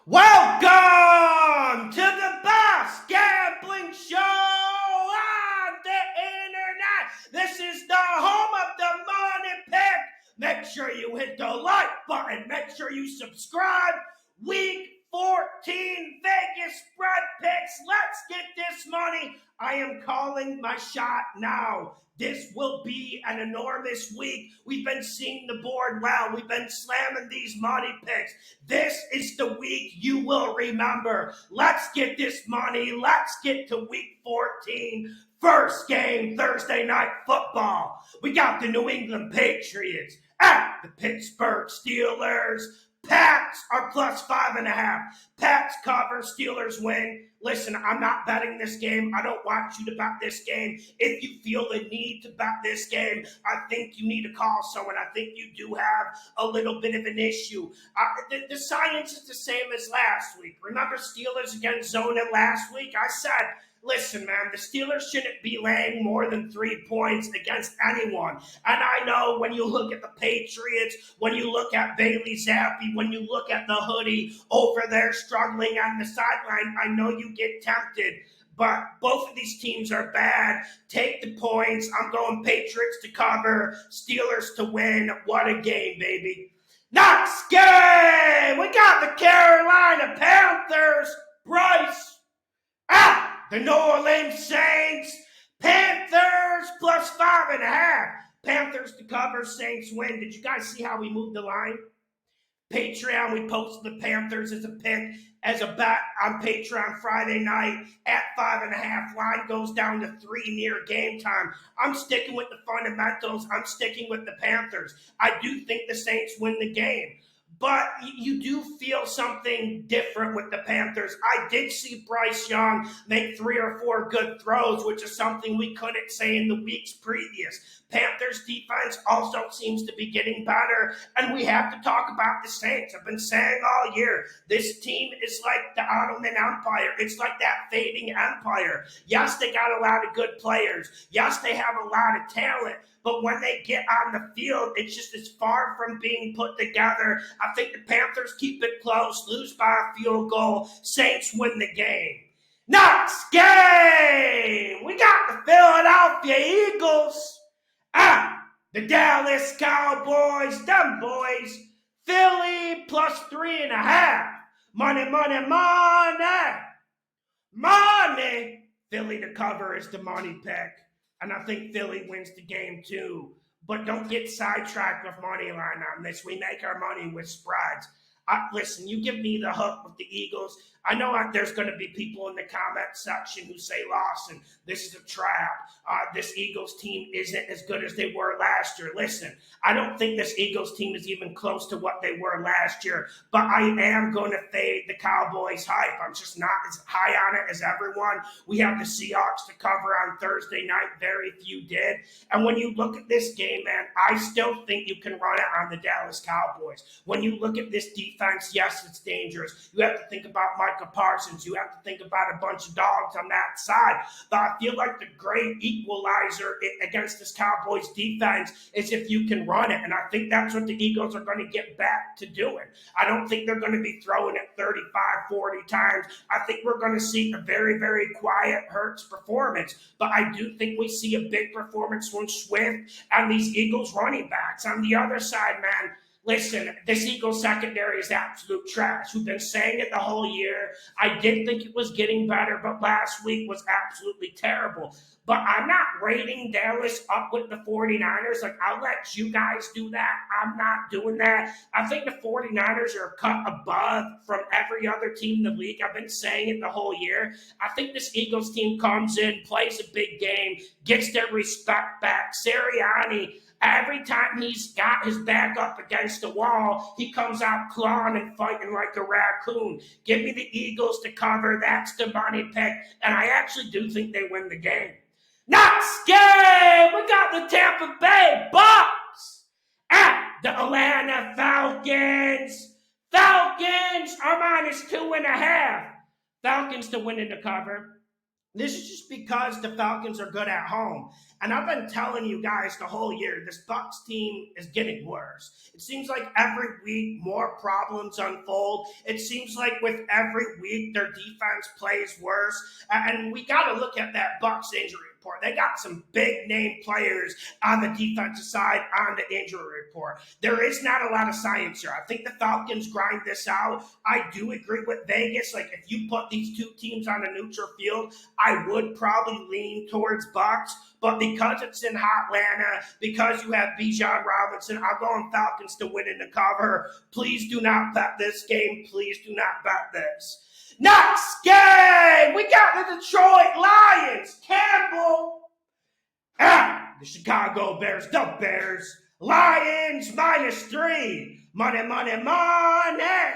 Welcome to the best gambling show on the internet. This is the home of the money pick. Make sure you hit the like button. Make sure you subscribe. Week 14 Vegas spread picks. Let's get this money. I am calling my shot now. This will be an enormous week. We've been seeing the board well. We've been slamming these money picks. This is the week you will remember. Let's get this money. Let's get to week 14. First game, Thursday night football. We got the New England Patriots at the Pittsburgh Steelers. Pats are plus 5.5. Pats cover, Steelers win. Listen, I'm not betting this game. I don't want you to bet this game. If you feel the need to bet this game, I think you need to call someone. I think you do have a little bit of an issue. The science is the same as last week. Remember Steelers against Zona last week? I said, listen, man, the Steelers shouldn't be laying more than 3 points against anyone. And I know when you look at the Patriots, when you look at Bailey Zappi, when you look at the hoodie over there struggling on the sideline, I know you get tempted. But both of these teams are bad. Take the points. I'm going Patriots to cover, Steelers to win. What a game, baby. Next game, we got the Carolina Panthers. Bryce at the New Orleans Saints. Panthers plus 5.5. Panthers to cover, Saints win. Did you guys see how we moved the line? Patreon, we posted the Panthers as a pick, as a bet on Patreon Friday night at 5.5. Line goes down to 3 near game time. I'm sticking with the fundamentals. I'm sticking with the Panthers. I do think the Saints win the game. But you do feel something different with the Panthers. I did see Bryce Young make 3 or 4 good throws, which is something we couldn't say in the weeks previous. Panthers defense also seems to be getting better, and we have to talk about the Saints. I've been saying all year, this team is like the Ottoman Empire. It's like that fading empire. Yes, they got a lot of good players. Yes, they have a lot of talent. But when they get on the field, it's just as far from being put together. I think the Panthers keep it close, lose by a field goal. Saints win the game. Next game, we got the Philadelphia Eagles at the Dallas Cowboys. Them boys, Philly plus 3.5. Money, money, money. Money. Philly to cover is the money pick. And I think Philly wins the game too. But don't get sidetracked with money line on this. We make our money with spreads. Listen, you give me the hook with the Eagles. I know there's going to be people in the comment section who say, Lawson, this is a trap. This Eagles team isn't as good as they were last year. Listen, I don't think this Eagles team is even close to what they were last year. But I am going to fade the Cowboys hype. I'm just not as high on it as everyone. We have the Seahawks to cover on Thursday night. Very few did. And when you look at this game, man, I still think you can run it on the Dallas Cowboys. When you look at this defense, yes, it's dangerous. You have to think about Micah Parsons. You have to think about a bunch of dogs on that side. But I feel like the great equalizer against this Cowboys defense is if you can run it. And I think that's what the Eagles are going to get back to doing. I don't think they're going to be throwing it 35, 40 times. I think we're going to see a very, very quiet Hurts performance. But I do think we see a big performance from Swift and these Eagles running backs. On the other side, man, listen, this Eagles secondary is absolute trash. We've been saying it the whole year. I did think it was getting better, but last week was absolutely terrible. But I'm not rating Dallas up with the 49ers. Like, I'll let you guys do that. I'm not doing that. I think the 49ers are cut above from every other team in the league. I've been saying it the whole year. I think this Eagles team comes in, plays a big game, gets their respect back. Sirianni, every time he's got his back up against the wall, he comes out clawing and fighting like a raccoon. Give me the Eagles to cover. That's the money pick. And I actually do think they win the game. Next game, we got the Tampa Bay Bucs at the Atlanta Falcons. Falcons are minus 2.5. Falcons to win in the cover. This is just because the Falcons are good at home. And I've been telling you guys the whole year, this Bucs team is getting worse. It seems like every week more problems unfold. It seems like with every week their defense plays worse. And we got to look at that Bucs injury report. They got some big name players on the defensive side on the injury report. There is not a lot of science here. I think the Falcons grind this out. I do agree with Vegas. Like, if you put these two teams on a neutral field, I would probably lean towards Bucs, but because it's in Atlanta, because you have Bijan Robinson, I'm going Falcons to win in the cover. Please do not bet this game. Please do not bet this. Next game, we got the Detroit Lions. Campbell at the Chicago Bears. The Bears. Lions -3. Money, money, money.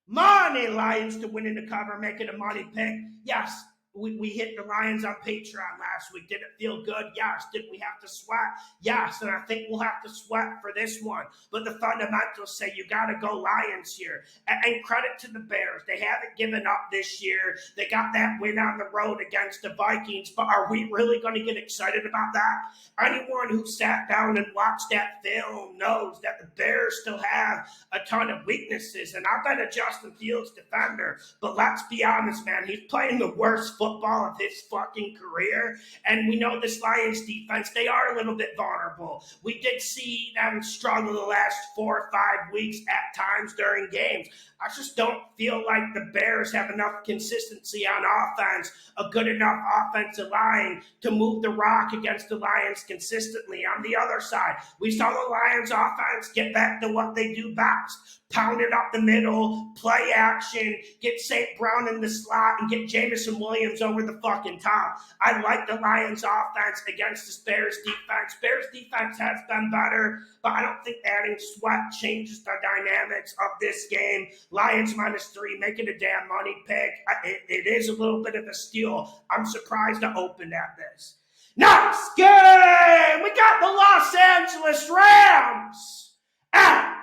Money, Lions to win in the cover, make it a money pick. Yes, we hit the Lions on Patreon last week. Did it feel good? Yes. Did we have to sweat? Yes. And I think we'll have to sweat for this one. But the fundamentals say you got to go Lions here. And credit to the Bears. They haven't given up this year. They got that win on the road against the Vikings. But are we really going to get excited about that? Anyone who sat down and watched that film knows that the Bears still have a ton of weaknesses. And I've been a Justin Fields defender. But let's be honest, man. He's playing the worst football of his fucking career. And we know this Lions defense, they are a little bit vulnerable. We did see them struggle the last 4 or 5 weeks at times during games. I just don't feel like the Bears have enough consistency on offense, a good enough offensive line to move the rock against the Lions consistently. On the other side, we saw the Lions offense get back to what they do best. Pound it up the middle, play action, get St. Brown in the slot, and get Jameson Williams over the fucking top. I like the Lions offense against this Bears defense. Bears defense has been better, but I don't think adding Sweat changes the dynamics of this game. Lions -3, make it a damn money pick. It is a little bit of a steal. I'm surprised to open at this. Next game, we got the Los Angeles Rams at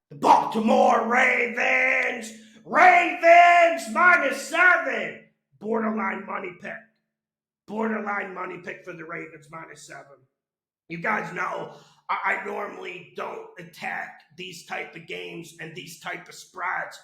the Baltimore Ravens. Ravens -7. Borderline money pick. Borderline money pick for the Ravens -7. You guys know I normally don't attack these type of games and these type of spreads.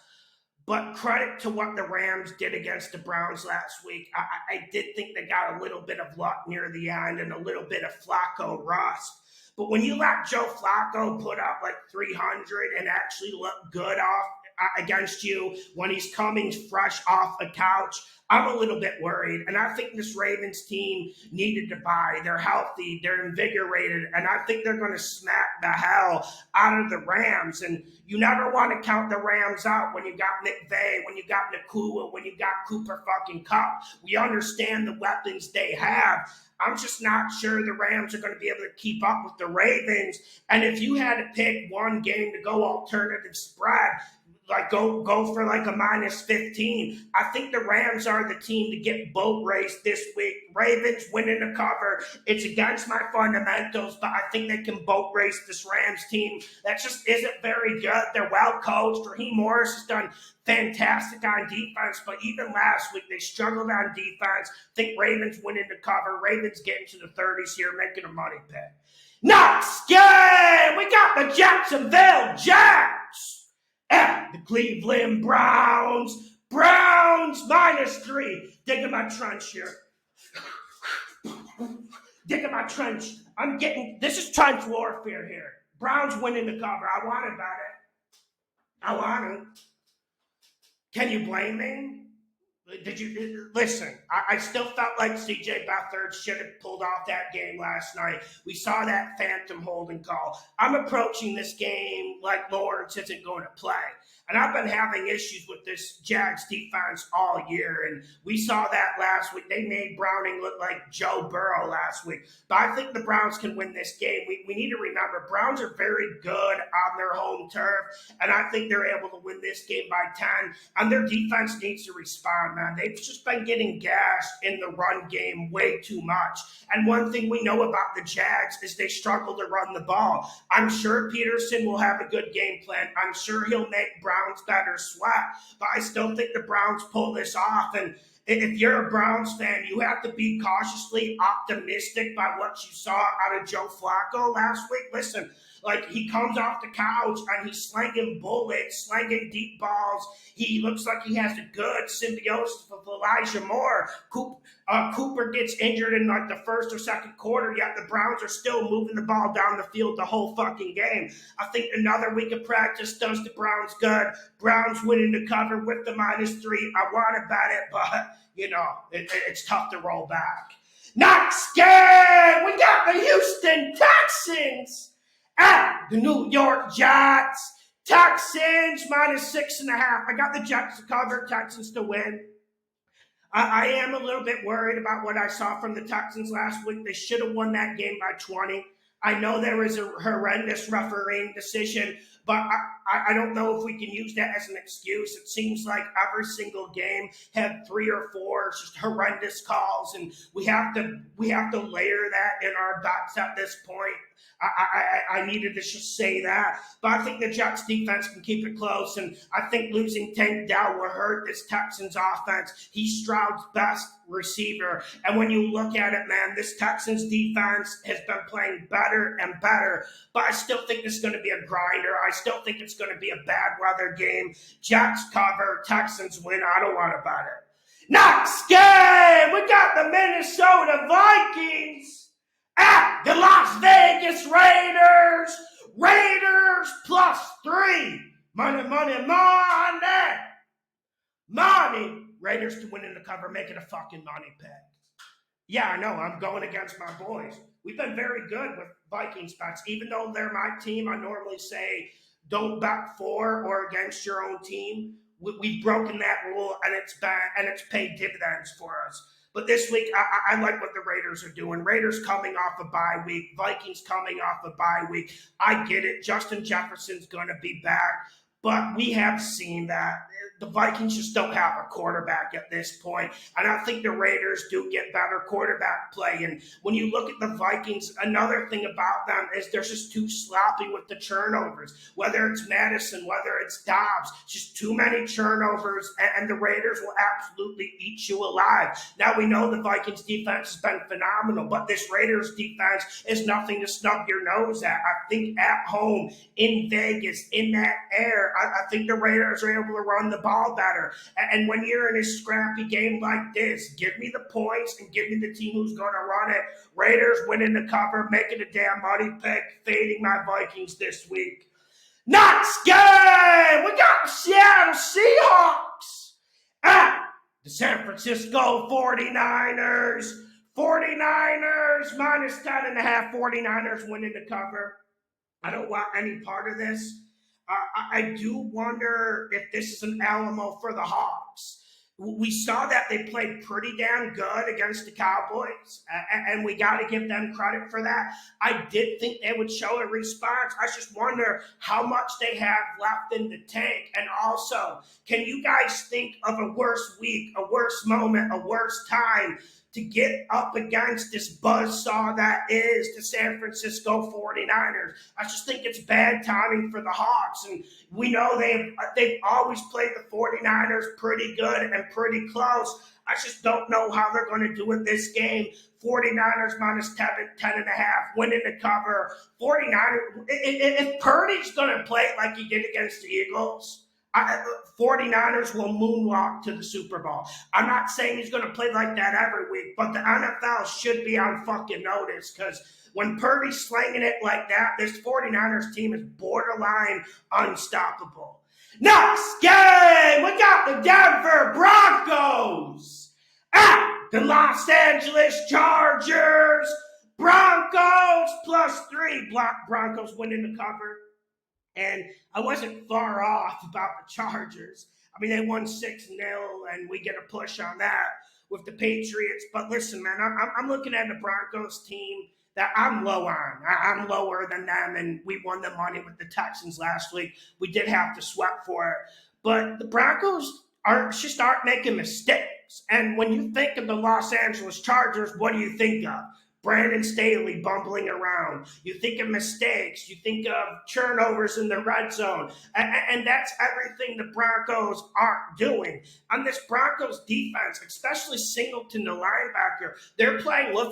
But credit to what the Rams did against the Browns last week. I did think they got a little bit of luck near the end and a little bit of Flacco rust. But when you let Joe Flacco put up like 300 and actually look good off against you when he's coming fresh off a couch, I'm a little bit worried. And I think this Ravens team needed to buy. They're healthy. They're invigorated. And I think they're going to smack the hell out of the Rams. And you never want to count the Rams out when you got McVay, when you got Nakua, when you got Cooper fucking Kupp. We understand the weapons they have. I'm just not sure the Rams are going to be able to keep up with the Ravens. And if you had to pick one game to go alternative spread, like go for like a -15. I think the Rams are the team to get boat raced this week. Ravens winning the cover. It's against my fundamentals, but I think they can boat race this Rams team. That just isn't very good. They're well coached. Raheem Morris has done fantastic on defense, but even last week they struggled on defense. Think Ravens winning the cover. Ravens getting to the 30s here, making a money pick. Next game, we got the Jacksonville Jags at the Cleveland Browns. Browns -3. Digging my trench here. Digging my trench. This is trench warfare here. Browns winning the cover. I want it, about it. I want it. Can you blame me? Did you listen? I still felt like C.J. Beathard should have pulled off that game last night. We saw that phantom holding call. I'm approaching this game like Lawrence isn't going to play. And I've been having issues with this Jags defense all year. And we saw that last week. They made Browning look like Joe Burrow last week. But I think the Browns can win this game. We need to remember, Browns are very good on their home turf. And I think they're able to win this game by 10. And their defense needs to respond, man. They've just been getting gashed in the run game way too much. And one thing we know about the Jags is they struggle to run the ball. I'm sure Peterson will have a good game plan. I'm sure he'll make Brown Browns better sweat. But I still think the Browns pull this off. And if you're a Browns fan, you have to be cautiously optimistic by what you saw out of Joe Flacco last week. Listen, like, he comes off the couch and he's slinging bullets, slinging deep balls. He looks like he has a good symbiosis with Elijah Moore. Cooper gets injured in like the first or second quarter, yet the Browns are still moving the ball down the field the whole fucking game. I think another week of practice does the Browns good. Browns winning the cover with the -3. I want to bet it, but, it's tough to roll back. Next game, we got the Houston Texans at the New York Jets. Texans -6.5. I got the Jets to cover, Texans to win. I am a little bit worried about what I saw from the Texans last week. They should have won that game by 20. I know there was a horrendous refereeing decision, but I don't know if we can use that as an excuse. It seems like every single game had 3 or 4 just horrendous calls, and we have to layer that in our bets at this point. I needed to just say that. But I think the Jets defense can keep it close, and I think losing Tank Dell will hurt this Texans offense. He's Stroud's best receiver. And when you look at it, man, this Texans defense has been playing better and better. But I still think this is going to be a grinder. I still think it's going to be a bad weather game. Jets cover, Texans win. I don't want to bet it. Next game, we got the Minnesota Vikings at the Las Vegas Raiders. Raiders +3. Money. Raiders to win in the cover, make it a fucking money pick. Yeah, I know, I'm going against my boys. We've been very good with Vikings bets. Even though they're my team, I normally say don't bet for or against your own team. We've broken that rule, and it's paid dividends for us. But this week, I like what the Raiders are doing. Raiders coming off a bye week. Vikings coming off a bye week. I get it. Justin Jefferson's going to be back. But we have seen that the Vikings just don't have a quarterback at this point. And I think the Raiders do get better quarterback play. And when you look at the Vikings, another thing about them is they're just too sloppy with the turnovers. Whether it's Madison, whether it's Dawgs, just too many turnovers, and the Raiders will absolutely eat you alive. Now, we know the Vikings defense has been phenomenal, but this Raiders defense is nothing to snub your nose at. I think at home, in Vegas, in that air, I think the Raiders are able to run the ball better. And when you're in a scrappy game like this, give me the points and give me the team who's going to run it. Raiders winning the cover, making a damn money pick, fading my Vikings this week. Next game, we got the Seattle Seahawks at the San Francisco 49ers. 49ers -10.5. 49ers winning the cover. I don't want any part of this. I do wonder if this is an Alamo for the Hawks. We saw that they played pretty damn good against the Cowboys, and we got to give them credit for that. I did think they would show a response. I just wonder how much they have left in the tank. And also, can you guys think of a worse week, a worse moment, a worse time to get up against this buzzsaw that is the San Francisco 49ers? I just think it's bad timing for the Hawks. And we know they've always played the 49ers pretty good and pretty close. I just don't know how they're going to do it this game. 49ers -10.5, winning the cover. 49ers, if Purdy's going to play like he did against the Eagles, 49ers will moonwalk to the Super Bowl. I'm not saying he's going to play like that every week, but the NFL should be on fucking notice, because when Purdy's slinging it like that, this 49ers team is borderline unstoppable. Next game, we got the Denver Broncos at the Los Angeles Chargers. Broncos +3. Broncos winning the cover. And I wasn't far off about the Chargers. I mean, they won 6-0, and we get a push on that with the Patriots. But listen, man, I'm looking at the Broncos team that I'm low on. I'm lower than them, and we won the money with the Texans last week. We did have to sweat for it. But the Broncos aren't making mistakes. And when you think of the Los Angeles Chargers, what do you think of? Brandon Staley bumbling around. You think of mistakes. You think of turnovers in the red zone. And that's everything the Broncos aren't doing. On this Broncos defense, especially Singleton, the linebacker, they're playing with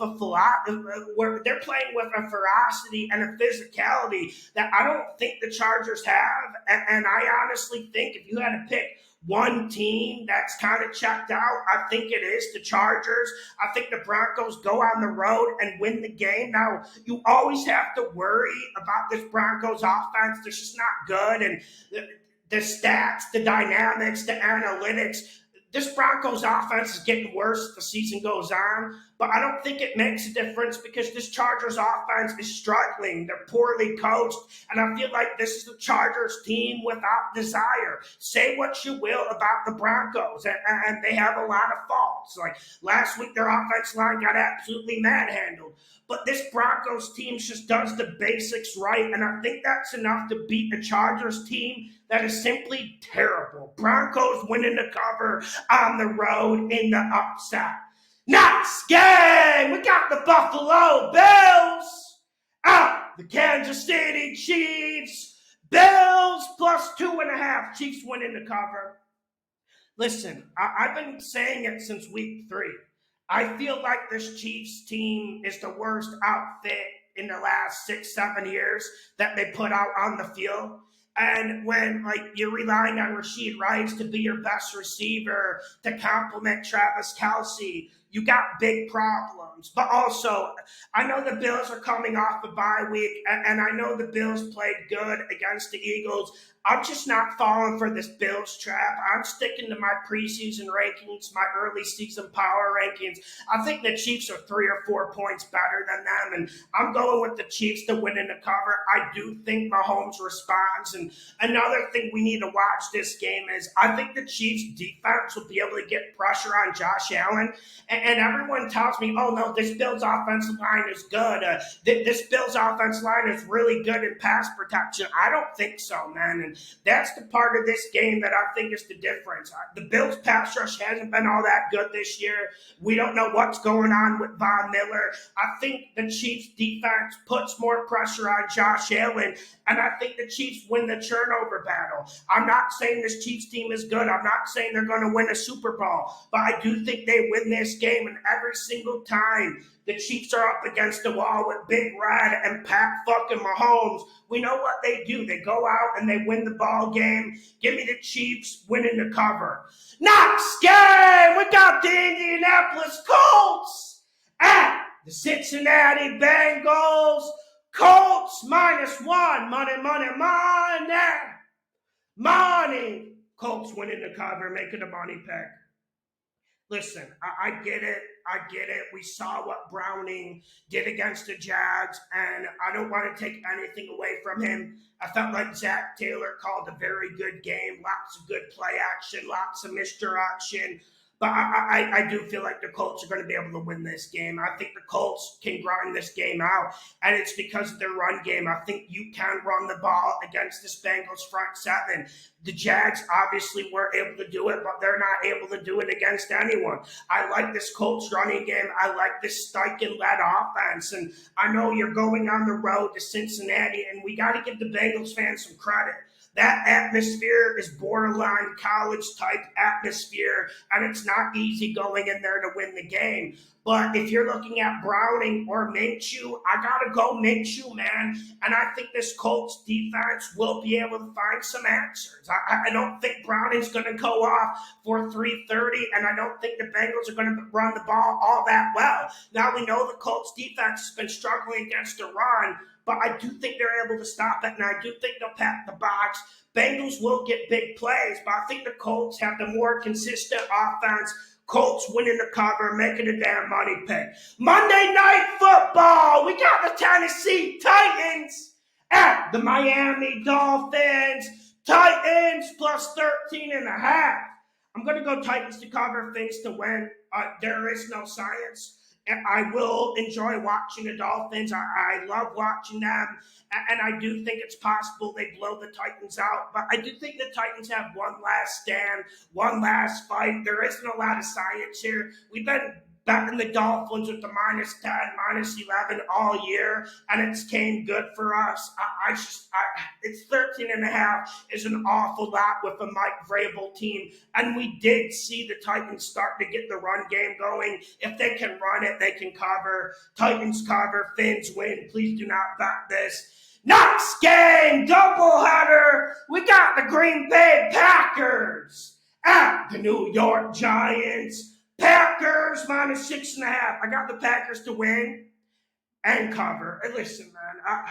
they're playing with a ferocity and a physicality that I don't think the Chargers have. And I honestly think if you had to pick one team that's kind of checked out, I think it is the Chargers. I think the Broncos go on the road and win the game. Now, you always have to worry about this Broncos offense. They're just not good. And the stats, the dynamics, the analytics, this Broncos offense is getting worse as the season goes on, but I don't think it makes a difference because this Chargers offense is struggling. They're poorly coached, and I feel like this is the Chargers team without desire. Say what you will about the Broncos, and they have a lot of faults. Like last week, their offensive line got absolutely manhandled. But this Broncos team just does the basics right, and I think that's enough to beat a Chargers team that is simply terrible. Broncos winning the cover on the road in the upset. Next game, we got the Buffalo Bills out the Kansas City Chiefs. Bills plus 2.5. Chiefs winning the cover. Listen, I've been saying it since week 3. I feel like this Chiefs team is the worst outfit in the last 6-7 years that they put out on the field. And when you're relying on Rashid Rice to be your best receiver to complement Travis Kelce, you got big problems. But also, I know the Bills are coming off a bye week, and I know the Bills played good against the Eagles. I'm just not falling for this Bills trap. I'm sticking to my preseason rankings, my early season power rankings. I think the Chiefs are 3 or 4 points better than them, and I'm going with the Chiefs to win in the cover. I do think Mahomes responds. And another thing we need to watch this game is I think the Chiefs defense will be able to get pressure on Josh Allen. And everyone tells me, oh, no, this Bills offensive line is good. This Bills offensive line is really good in pass protection. I don't think so, man. And that's the part of this game that I think is the difference. The Bills pass rush hasn't been all that good this year. We don't know what's going on with Von Miller. I think the Chiefs defense puts more pressure on Josh Allen, and I think the Chiefs win the turnover battle. I'm not saying this Chiefs team is good. I'm not saying they're going to win a Super Bowl, but I do think they win this game, and every single time the Chiefs are up against the wall with Big Red and Pat fucking Mahomes, we know what they do. They go out and they win the ball game. Give me the Chiefs winning the cover. Next game, we got the Indianapolis Colts at the Cincinnati Bengals. Colts -1. Money. Colts winning the cover, making the money pick. Listen, I get it. We saw what Browning did against the Jags, and I don't want to take anything away from him. I felt like Zach Taylor called a very good game, lots of good play action, lots of misdirection. But I do feel like the Colts are going to be able to win this game. I think the Colts can grind this game out, and it's because of their run game. I think you can run the ball against this Bengals front seven. The Jags obviously were able to do it, but they're not able to do it against anyone. I like this Colts running game. I like this Steichen-led offense, and I know you're going on the road to Cincinnati, and we got to give the Bengals fans some credit. That atmosphere is borderline college-type atmosphere, and it's not easy going in there to win the game. But if you're looking at Browning or Minshew, I got to go Minshew, man. And I think this Colts defense will be able to find some answers. I don't think Browning's going to go off for 330, and I don't think the Bengals are going to run the ball all that well. Now, we know the Colts defense has been struggling against the run, but I do think they're able to stop it, and I do think they'll pack the box. Bengals will get big plays, but I think the Colts have the more consistent offense. Colts winning the cover, making a damn money pick. Monday Night Football, we got the Tennessee Titans at the Miami Dolphins. Titans plus 13.5. I'm going to go Titans to cover, things to win. There is no science. I will enjoy watching the Dolphins. I love watching them. And I do think it's possible they blow the Titans out. But I do think the Titans have one last stand, one last fight. There isn't a lot of science here. We've been betting the Dolphins with the -10, -11 all year, and it's came good for us. It's 13.5 is an awful lot with a Mike Vrabel team, and we did see the Titans start to get the run game going. If they can run it, they can cover. Titans cover, Fins win. Please do not bet this. Next game, doubleheader. We got the Green Bay Packers at the New York Giants. Packers -6.5. I got the Packers to win and cover. And listen, man,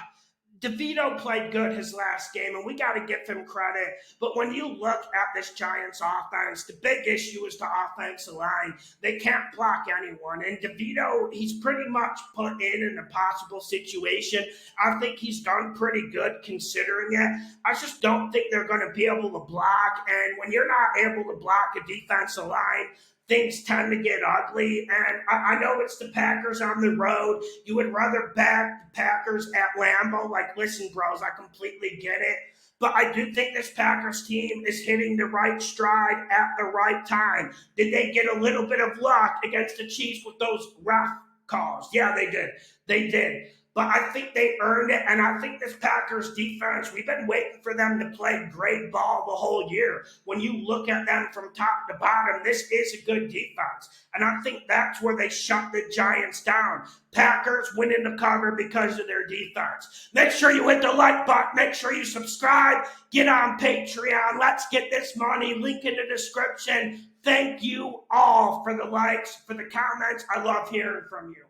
DeVito played good his last game, and we got to give him credit. But when you look at this Giants offense, the big issue is the offensive line. They can't block anyone. And DeVito, he's pretty much put in an impossible situation. I think he's done pretty good considering it. I just don't think they're going to be able to block. And when you're not able to block a defensive line, things tend to get ugly, and I know it's the Packers on the road. You would rather back the Packers at Lambeau. Like, listen, bros, I completely get it. But I do think this Packers team is hitting the right stride at the right time. Did they get a little bit of luck against the Chiefs with those ref calls? Yeah, they did. They did. But I think they earned it, and I think this Packers defense, we've been waiting for them to play great ball the whole year. When you look at them from top to bottom, this is a good defense. And I think that's where they shut the Giants down. Packers winning the cover because of their defense. Make sure you hit the like button. Make sure you subscribe. Get on Patreon. Let's get this money. Link in the description. Thank you all for the likes, for the comments. I love hearing from you.